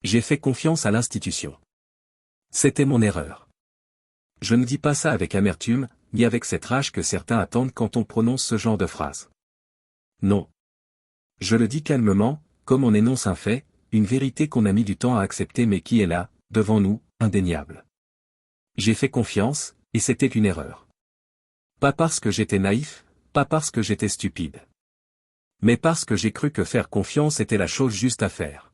J'ai fait confiance à l'institution. C'était mon erreur. Je ne dis pas ça avec amertume, ni avec cette rage que certains attendent quand on prononce ce genre de phrase. Non. Je le dis calmement, comme on énonce un fait, une vérité qu'on a mis du temps à accepter mais qui est là, devant nous, indéniable. J'ai fait confiance, et c'était une erreur. Pas parce que j'étais naïf, pas parce que j'étais stupide. Mais parce que j'ai cru que faire confiance était la chose juste à faire.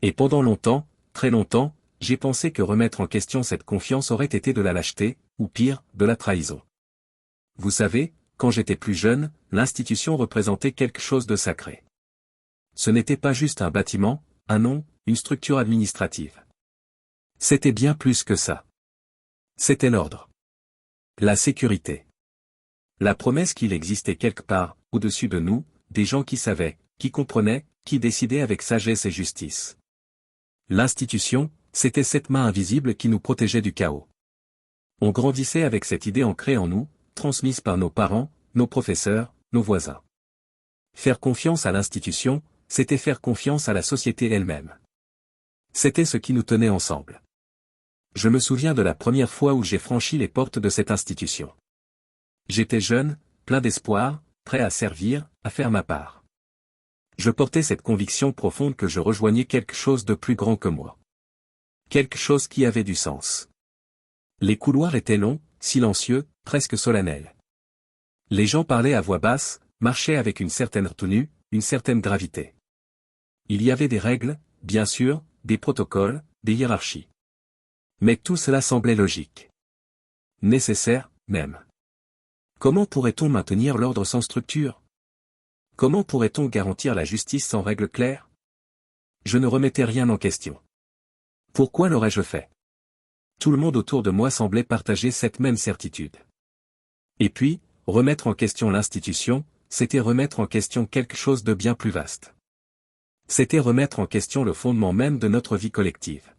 Et pendant longtemps, très longtemps, j'ai pensé que remettre en question cette confiance aurait été de la lâcheté, ou pire, de la trahison. Vous savez, quand j'étais plus jeune, l'institution représentait quelque chose de sacré. Ce n'était pas juste un bâtiment, un nom, une structure administrative. C'était bien plus que ça. C'était l'ordre. La sécurité. La promesse qu'il existait quelque part, au-dessus de nous, des gens qui savaient, qui comprenaient, qui décidaient avec sagesse et justice. L'institution, c'était cette main invisible qui nous protégeait du chaos. On grandissait avec cette idée ancrée en nous, transmise par nos parents, nos professeurs, nos voisins. Faire confiance à l'institution, c'était faire confiance à la société elle-même. C'était ce qui nous tenait ensemble. Je me souviens de la première fois où j'ai franchi les portes de cette institution. J'étais jeune, plein d'espoir, prêt à servir, à faire ma part. Je portais cette conviction profonde que je rejoignais quelque chose de plus grand que moi. Quelque chose qui avait du sens. Les couloirs étaient longs, silencieux, presque solennels. Les gens parlaient à voix basse, marchaient avec une certaine retenue, une certaine gravité. Il y avait des règles, bien sûr, des protocoles, des hiérarchies. Mais tout cela semblait logique. Nécessaire, même. Comment pourrait-on maintenir l'ordre sans structure? Comment pourrait-on garantir la justice sans règles claires? Je ne remettais rien en question. Pourquoi l'aurais-je fait? Tout le monde autour de moi semblait partager cette même certitude. Et puis, remettre en question l'institution, c'était remettre en question quelque chose de bien plus vaste. C'était remettre en question le fondement même de notre vie collective.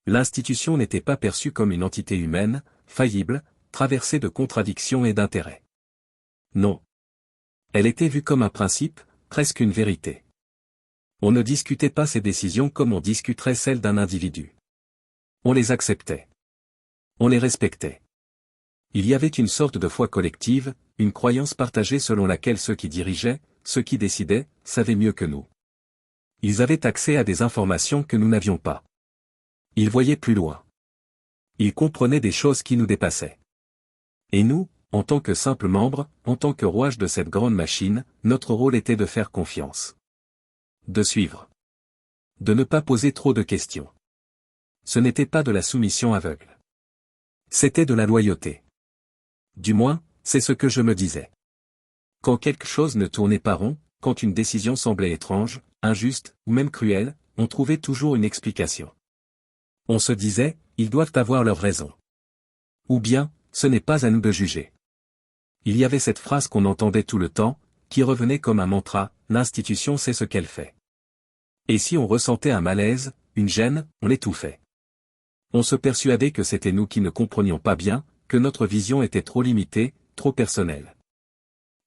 L'institution n'était pas perçue comme une entité humaine, faillible, traversée de contradictions et d'intérêts. Non. Elle était vue comme un principe, presque une vérité. On ne discutait pas ces décisions comme on discuterait celles d'un individu. On les acceptait. On les respectait. Il y avait une sorte de foi collective, une croyance partagée selon laquelle ceux qui dirigeaient, ceux qui décidaient, savaient mieux que nous. Ils avaient accès à des informations que nous n'avions pas. Ils voyaient plus loin. Ils comprenaient des choses qui nous dépassaient. Et nous, en tant que simples membres, en tant que rouages de cette grande machine, notre rôle était de faire confiance. De suivre. De ne pas poser trop de questions. Ce n'était pas de la soumission aveugle. C'était de la loyauté. Du moins, c'est ce que je me disais. Quand quelque chose ne tournait pas rond, quand une décision semblait étrange, injuste, ou même cruelle, on trouvait toujours une explication. On se disait, ils doivent avoir leur raison. Ou bien, ce n'est pas à nous de juger. Il y avait cette phrase qu'on entendait tout le temps, qui revenait comme un mantra, l'institution sait ce qu'elle fait. Et si on ressentait un malaise, une gêne, on l'étouffait. On se persuadait que c'était nous qui ne comprenions pas bien, que notre vision était trop limitée, trop personnelle.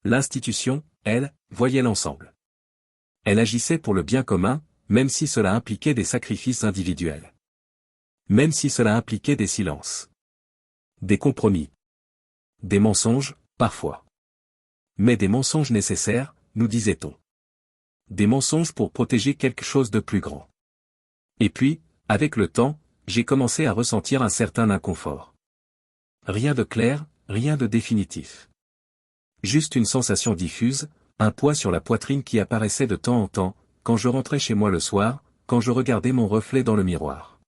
L'institution, elle, voyait l'ensemble. Elle agissait pour le bien commun, même si cela impliquait des sacrifices individuels. Même si cela impliquait des silences. Des compromis. Des mensonges, parfois. Mais des mensonges nécessaires, nous disait-on. Des mensonges pour protéger quelque chose de plus grand. Et puis, avec le temps, j'ai commencé à ressentir un certain inconfort. Rien de clair, rien de définitif. Juste une sensation diffuse, un poids sur la poitrine qui apparaissait de temps en temps, quand je rentrais chez moi le soir, quand je regardais mon reflet dans le miroir.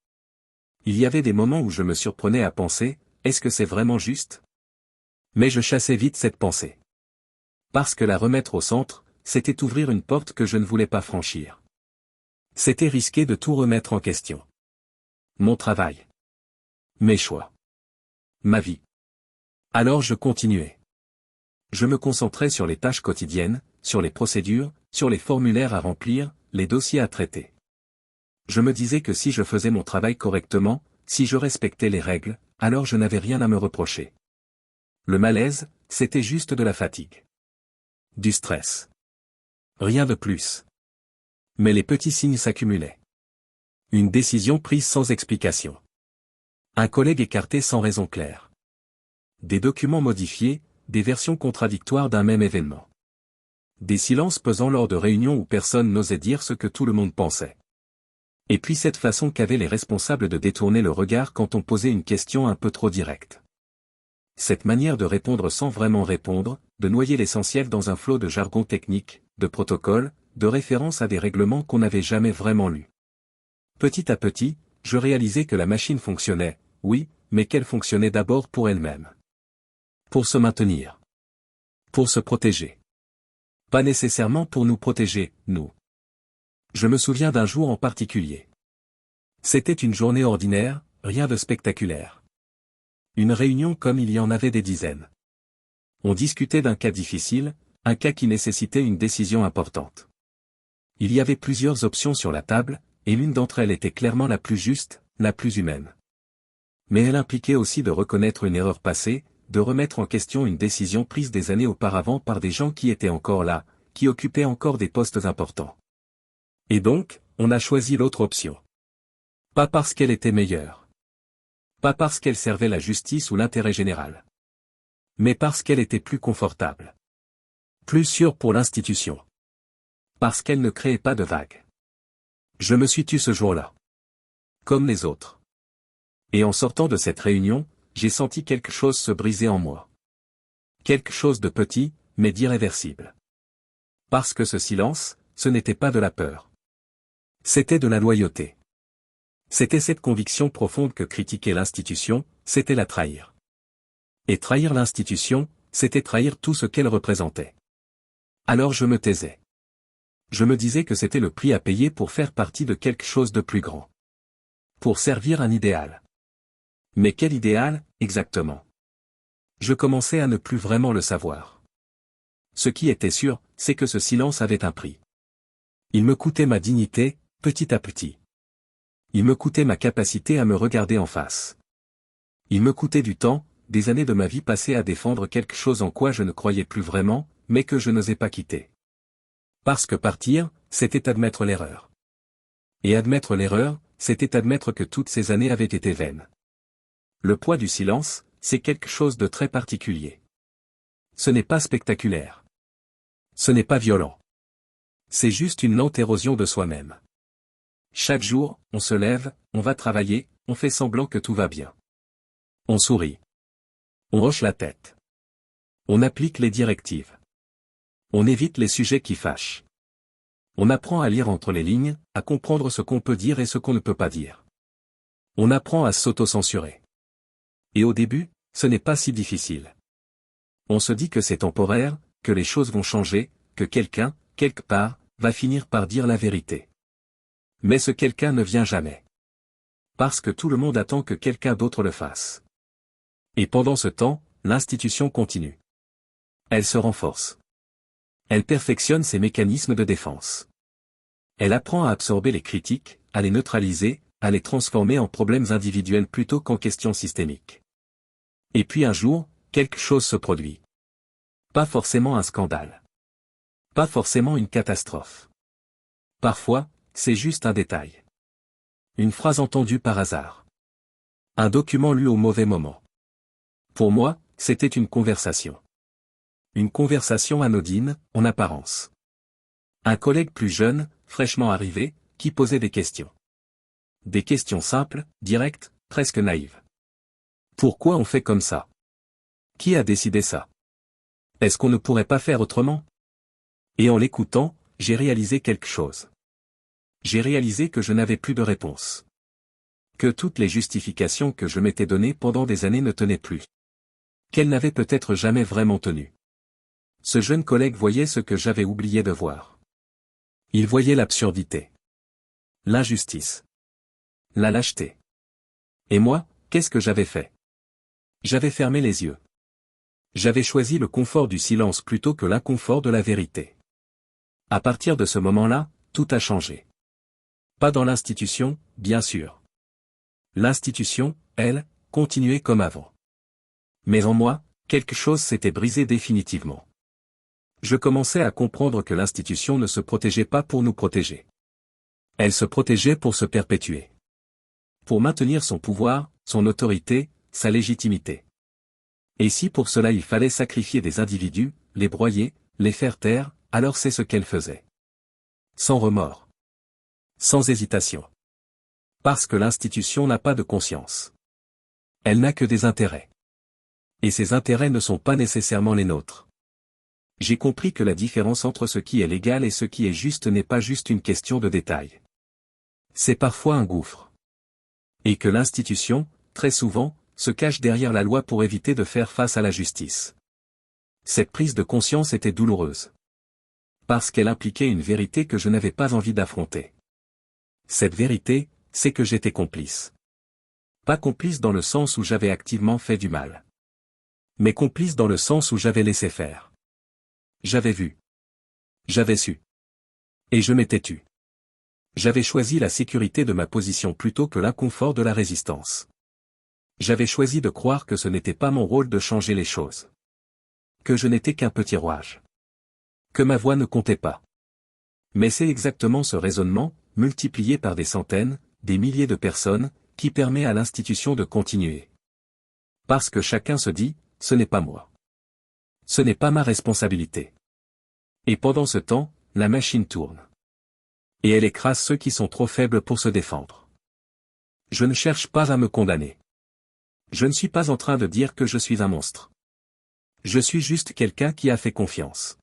Il y avait des moments où je me surprenais à penser, est-ce que c'est vraiment juste? Mais je chassais vite cette pensée. Parce que la remettre au centre, c'était ouvrir une porte que je ne voulais pas franchir. C'était risquer de tout remettre en question. Mon travail. Mes choix. Ma vie. Alors je continuais. Je me concentrais sur les tâches quotidiennes, sur les procédures, sur les formulaires à remplir, les dossiers à traiter. Je me disais que si je faisais mon travail correctement, si je respectais les règles, alors je n'avais rien à me reprocher. Le malaise, c'était juste de la fatigue. Du stress. Rien de plus. Mais les petits signes s'accumulaient. Une décision prise sans explication. Un collègue écarté sans raison claire. Des documents modifiés, des versions contradictoires d'un même événement. Des silences pesant lors de réunions où personne n'osait dire ce que tout le monde pensait. Et puis cette façon qu'avaient les responsables de détourner le regard quand on posait une question un peu trop directe. Cette manière de répondre sans vraiment répondre, de noyer l'essentiel dans un flot de jargon technique, de protocoles, de références à des règlements qu'on n'avait jamais vraiment lus. Petit à petit, je réalisais que la machine fonctionnait, oui, mais qu'elle fonctionnait d'abord pour elle-même. Pour se maintenir. Pour se protéger. Pas nécessairement pour nous protéger, nous. Je me souviens d'un jour en particulier. C'était une journée ordinaire, rien de spectaculaire. Une réunion comme il y en avait des dizaines. On discutait d'un cas difficile, un cas qui nécessitait une décision importante. Il y avait plusieurs options sur la table, et l'une d'entre elles était clairement la plus juste, la plus humaine. Mais elle impliquait aussi de reconnaître une erreur passée, de remettre en question une décision prise des années auparavant par des gens qui étaient encore là, qui occupaient encore des postes importants. Et donc, on a choisi l'autre option. Pas parce qu'elle était meilleure. Pas parce qu'elle servait la justice ou l'intérêt général. Mais parce qu'elle était plus confortable. Plus sûre pour l'institution. Parce qu'elle ne créait pas de vagues. Je me suis tu ce jour-là. Comme les autres. Et en sortant de cette réunion, j'ai senti quelque chose se briser en moi. Quelque chose de petit, mais d'irréversible. Parce que ce silence, ce n'était pas de la peur. C'était de la loyauté. C'était cette conviction profonde que critiquer l'institution, c'était la trahir. Et trahir l'institution, c'était trahir tout ce qu'elle représentait. Alors je me taisais. Je me disais que c'était le prix à payer pour faire partie de quelque chose de plus grand. Pour servir un idéal. Mais quel idéal, exactement? Je commençais à ne plus vraiment le savoir. Ce qui était sûr, c'est que ce silence avait un prix. Il me coûtait ma dignité, petit à petit. Il me coûtait ma capacité à me regarder en face. Il me coûtait du temps, des années de ma vie passées à défendre quelque chose en quoi je ne croyais plus vraiment, mais que je n'osais pas quitter. Parce que partir, c'était admettre l'erreur. Et admettre l'erreur, c'était admettre que toutes ces années avaient été vaines. Le poids du silence, c'est quelque chose de très particulier. Ce n'est pas spectaculaire. Ce n'est pas violent. C'est juste une lente érosion de soi-même. Chaque jour, on se lève, on va travailler, on fait semblant que tout va bien. On sourit. On hoche la tête. On applique les directives. On évite les sujets qui fâchent. On apprend à lire entre les lignes, à comprendre ce qu'on peut dire et ce qu'on ne peut pas dire. On apprend à s'auto-censurer. Et au début, ce n'est pas si difficile. On se dit que c'est temporaire, que les choses vont changer, que quelqu'un, quelque part, va finir par dire la vérité. Mais ce quelqu'un ne vient jamais. Parce que tout le monde attend que quelqu'un d'autre le fasse. Et pendant ce temps, l'institution continue. Elle se renforce. Elle perfectionne ses mécanismes de défense. Elle apprend à absorber les critiques, à les neutraliser, à les transformer en problèmes individuels plutôt qu'en questions systémiques. Et puis un jour, quelque chose se produit. Pas forcément un scandale. Pas forcément une catastrophe. Parfois, c'est juste un détail. Une phrase entendue par hasard. Un document lu au mauvais moment. Pour moi, c'était une conversation. Une conversation anodine, en apparence. Un collègue plus jeune, fraîchement arrivé, qui posait des questions. Des questions simples, directes, presque naïves. Pourquoi on fait comme ça? Qui a décidé ça? Est-ce qu'on ne pourrait pas faire autrement? Et en l'écoutant, j'ai réalisé quelque chose. J'ai réalisé que je n'avais plus de réponse. Que toutes les justifications que je m'étais données pendant des années ne tenaient plus. Qu'elles n'avaient peut-être jamais vraiment tenu. Ce jeune collègue voyait ce que j'avais oublié de voir. Il voyait l'absurdité. L'injustice. La lâcheté. Et moi, qu'est-ce que j'avais fait? J'avais fermé les yeux. J'avais choisi le confort du silence plutôt que l'inconfort de la vérité. À partir de ce moment-là, tout a changé. Pas dans l'institution, bien sûr. L'institution, elle, continuait comme avant. Mais en moi, quelque chose s'était brisé définitivement. Je commençais à comprendre que l'institution ne se protégeait pas pour nous protéger. Elle se protégeait pour se perpétuer. Pour maintenir son pouvoir, son autorité, sa légitimité. Et si pour cela il fallait sacrifier des individus, les broyer, les faire taire, alors c'est ce qu'elle faisait. Sans remords. Sans hésitation. Parce que l'institution n'a pas de conscience. Elle n'a que des intérêts. Et ces intérêts ne sont pas nécessairement les nôtres. J'ai compris que la différence entre ce qui est légal et ce qui est juste n'est pas juste une question de détail. C'est parfois un gouffre. Et que l'institution, très souvent, se cache derrière la loi pour éviter de faire face à la justice. Cette prise de conscience était douloureuse. Parce qu'elle impliquait une vérité que je n'avais pas envie d'affronter. Cette vérité, c'est que j'étais complice. Pas complice dans le sens où j'avais activement fait du mal. Mais complice dans le sens où j'avais laissé faire. J'avais vu. J'avais su. Et je m'étais tu. J'avais choisi la sécurité de ma position plutôt que l'inconfort de la résistance. J'avais choisi de croire que ce n'était pas mon rôle de changer les choses. Que je n'étais qu'un petit rouage. Que ma voix ne comptait pas. Mais c'est exactement ce raisonnement, multiplié par des centaines, des milliers de personnes, qui permet à l'institution de continuer. Parce que chacun se dit, ce n'est pas moi. Ce n'est pas ma responsabilité. Et pendant ce temps, la machine tourne. Et elle écrase ceux qui sont trop faibles pour se défendre. Je ne cherche pas à me condamner. Je ne suis pas en train de dire que je suis un monstre. Je suis juste quelqu'un qui a fait confiance.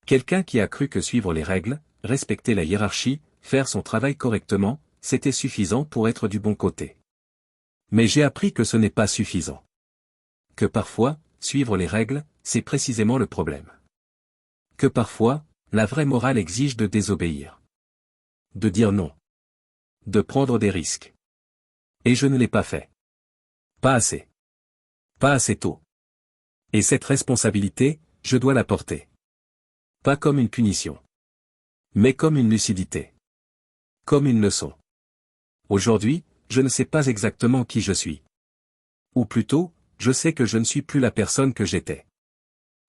Quelqu'un qui a cru que suivre les règles, respecter la hiérarchie, faire son travail correctement, c'était suffisant pour être du bon côté. Mais j'ai appris que ce n'est pas suffisant. Que parfois, suivre les règles, c'est précisément le problème. Que parfois, la vraie morale exige de désobéir. De dire non. De prendre des risques. Et je ne l'ai pas fait. Pas assez. Pas assez tôt. Et cette responsabilité, je dois la porter. Pas comme une punition. Mais comme une lucidité. Comme une leçon. Aujourd'hui, je ne sais pas exactement qui je suis. Ou plutôt, je sais que je ne suis plus la personne que j'étais.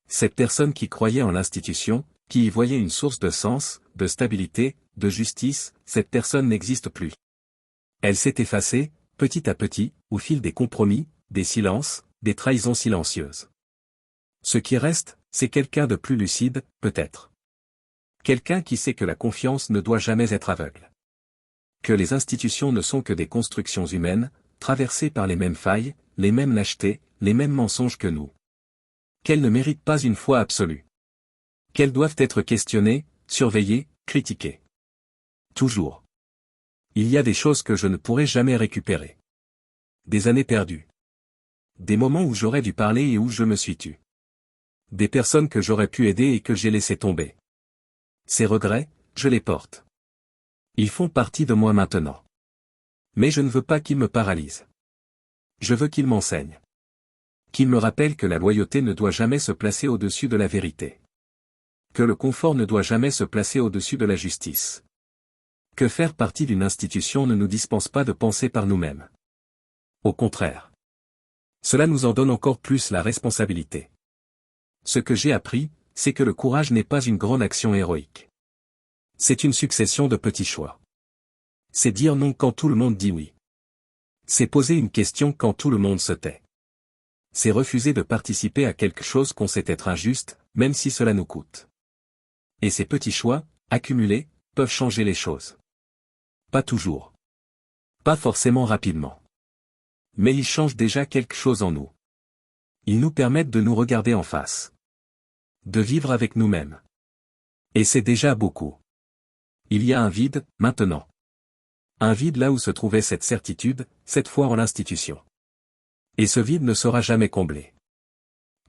Cette personne qui croyait en l'institution, qui y voyait une source de sens, de stabilité, de justice, cette personne n'existe plus. Elle s'est effacée, petit à petit, au fil des compromis, des silences, des trahisons silencieuses. Ce qui reste, c'est quelqu'un de plus lucide, peut-être. Quelqu'un qui sait que la confiance ne doit jamais être aveugle. Que les institutions ne sont que des constructions humaines, traversées par les mêmes failles, les mêmes lâchetés, les mêmes mensonges que nous. Qu'elles ne méritent pas une foi absolue. Qu'elles doivent être questionnées, surveillées, critiquées. Toujours. Il y a des choses que je ne pourrai jamais récupérer. Des années perdues. Des moments où j'aurais dû parler et où je me suis tu. Des personnes que j'aurais pu aider et que j'ai laissé tomber. Ces regrets, je les porte. Ils font partie de moi maintenant. Mais je ne veux pas qu'ils me paralysent. Je veux qu'ils m'enseignent. Qu'ils me rappellent que la loyauté ne doit jamais se placer au-dessus de la vérité. Que le confort ne doit jamais se placer au-dessus de la justice. Que faire partie d'une institution ne nous dispense pas de penser par nous-mêmes. Au contraire. Cela nous en donne encore plus la responsabilité. Ce que j'ai appris, c'est que le courage n'est pas une grande action héroïque. C'est une succession de petits choix. C'est dire non quand tout le monde dit oui. C'est poser une question quand tout le monde se tait. C'est refuser de participer à quelque chose qu'on sait être injuste, même si cela nous coûte. Et ces petits choix, accumulés, peuvent changer les choses. Pas toujours. Pas forcément rapidement. Mais ils changent déjà quelque chose en nous. Ils nous permettent de nous regarder en face. De vivre avec nous-mêmes. Et c'est déjà beaucoup. Il y a un vide, maintenant. Un vide là où se trouvait cette certitude, cette foi en l'institution. Et ce vide ne sera jamais comblé.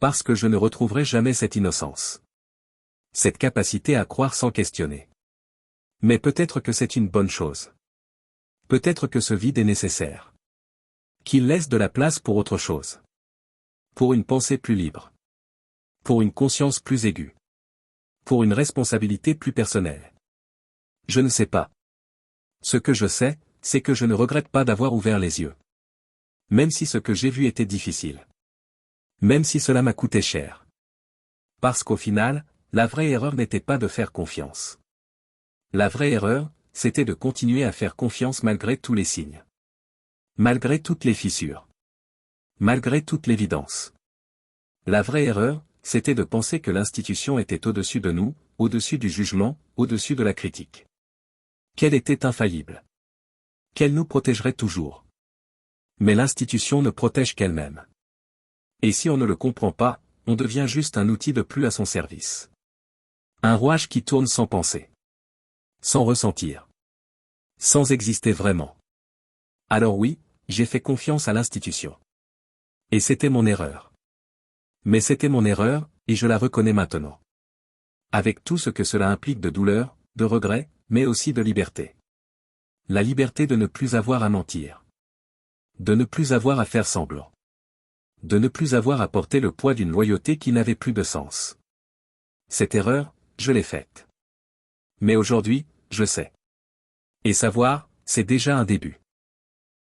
Parce que je ne retrouverai jamais cette innocence. Cette capacité à croire sans questionner. Mais peut-être que c'est une bonne chose. Peut-être que ce vide est nécessaire. Qu'il laisse de la place pour autre chose. Pour une pensée plus libre. Pour une conscience plus aiguë. Pour une responsabilité plus personnelle. Je ne sais pas. Ce que je sais, c'est que je ne regrette pas d'avoir ouvert les yeux. Même si ce que j'ai vu était difficile. Même si cela m'a coûté cher. Parce qu'au final, la vraie erreur n'était pas de faire confiance. La vraie erreur, c'était de continuer à faire confiance malgré tous les signes. Malgré toutes les fissures. Malgré toute l'évidence. La vraie erreur, c'était de penser que l'institution était au-dessus de nous, au-dessus du jugement, au-dessus de la critique. Qu'elle était infaillible. Qu'elle nous protégerait toujours. Mais l'institution ne protège qu'elle-même. Et si on ne le comprend pas, on devient juste un outil de plus à son service. Un rouage qui tourne sans penser. Sans ressentir. Sans exister vraiment. Alors oui, j'ai fait confiance à l'institution. Et c'était mon erreur. Mais c'était mon erreur, et je la reconnais maintenant. Avec tout ce que cela implique de douleur, de regret, mais aussi de liberté. La liberté de ne plus avoir à mentir. De ne plus avoir à faire semblant. De ne plus avoir à porter le poids d'une loyauté qui n'avait plus de sens. Cette erreur, je l'ai faite. Mais aujourd'hui, je sais. Et savoir, c'est déjà un début.